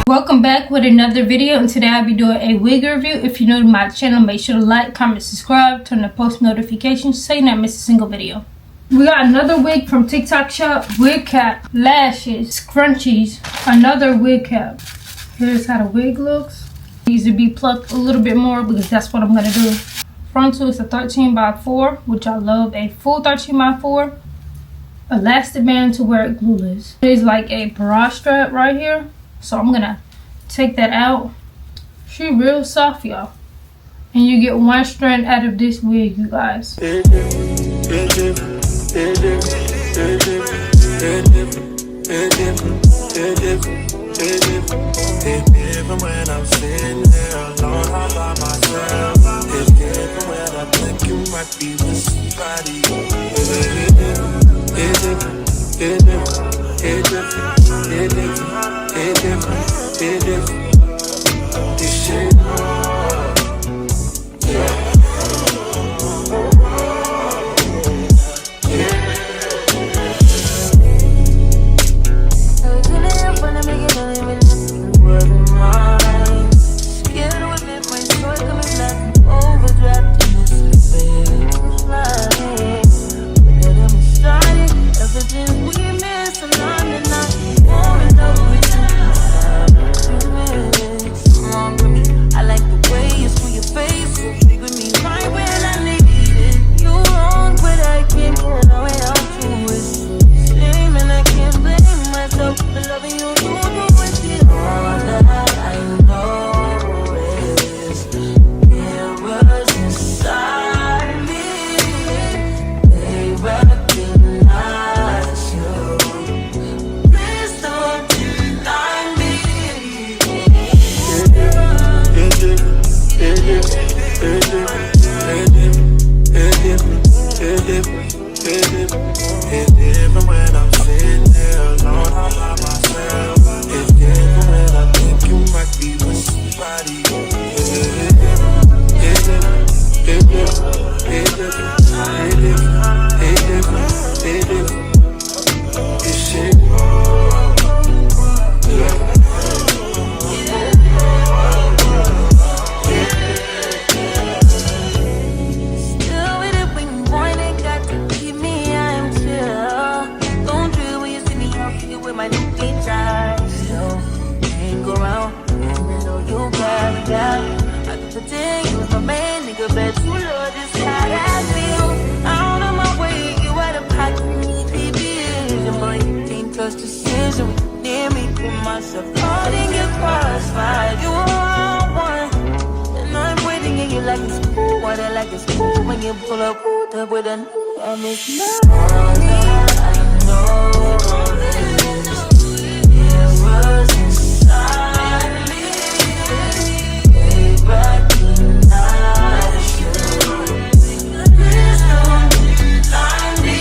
Welcome back with another video, and today I'll be doing a wig review. If you're new to my channel, make sure to like, comment, subscribe, turn the post notifications so you not miss a single video. We got another wig from TikTok shop, wig cap, lashes, scrunchies, another wig cap. Here's how the wig looks. These will be plucked a little bit more because that's what I'm gonna do. Frontal is a 13x4, which I love, a full 13x4. Elastic band to wear it glueless. There's like a bra strap right here. So I'm gonna take that out. She real soft, y'all. And you get one strand out of this wig, you guys. Like it's cool when you pull up with a new and it's not all that I know this. It was inside me. They recognize you. Please don't deny me.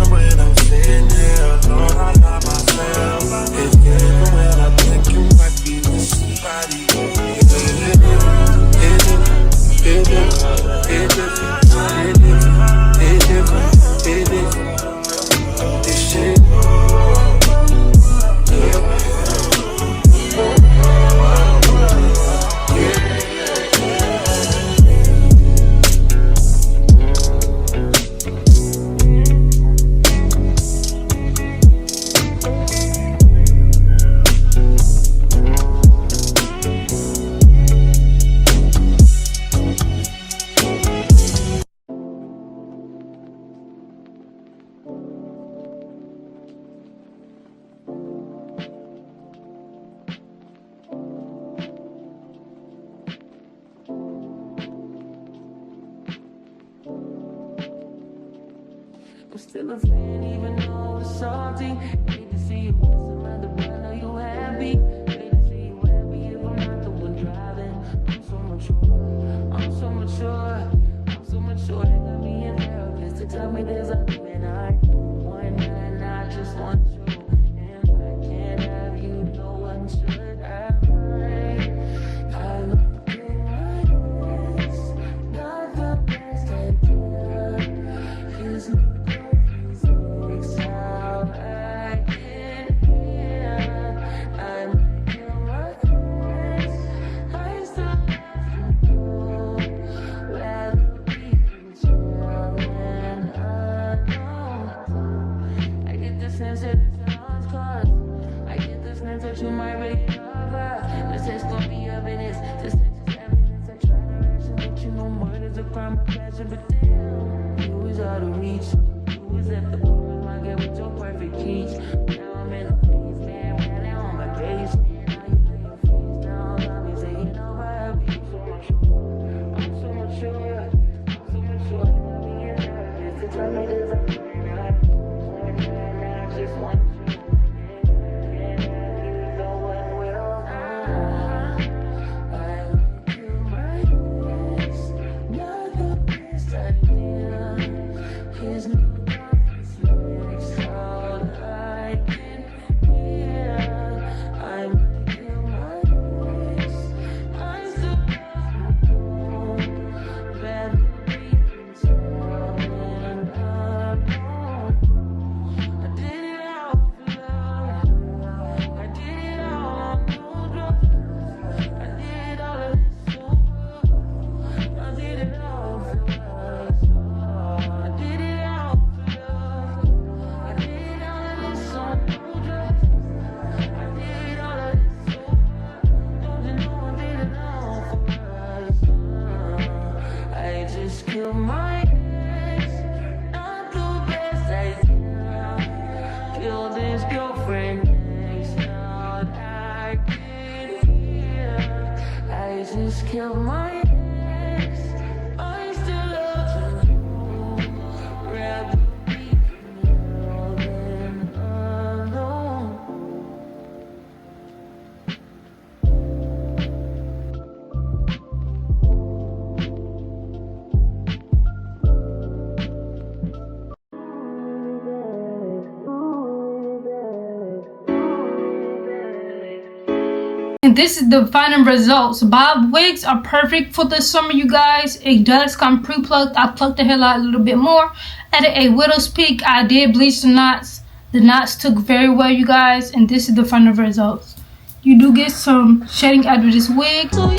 When I'm sitting here alone, I love myself. It's different when I think you might be with somebody. This shit. I'm still a fan, even though it's salty. Hate to see you mess around the brand, are you happy? Hate to see you happy if I'm not the one driving. I'm so mature, I'm so mature, I'm so mature. They got me a therapist to tell me there's a limit. I want that and I just want you. And if I can't have you, no one should have. I love you like this. but you might really love her. The sex gon' be your business. The sex is evidence. I try to ration, but you know murder's a crime of passion. But damn, you was out of reach. You was at the farmer's market with your perfect peach. Now I'm in a basement, right now on vacation. Now you lay your face down, got me saying over. I'm so mature. I'm so mature. I'm so mature. I'm being nervous. It's like me design. I just want you. You know what will I make you my best. Not the best idea. His new office makes all I can hear. I make you my best. I still love you. Rather be concerned and alone. I did it all for love. I did it all on no drugs. I did all of this sober. I did it all for us. I did it all for love. I did all of this on no drugs. I did all of this sober. Don't you know I did it all for us? I just killed my ex. Not the best idea. Killed his girlfriend next out I can hear. I just killed my ex. I still love you. Rather be real than alone. And this is the final results. Bob wigs are perfect for the summer, you guys. It does come pre-plucked. I plucked the hair out a little bit more. Added a widow's peak. I did bleach the knots. The knots took very well, you guys. And this is the final results. You do get some shedding out of this wig. So you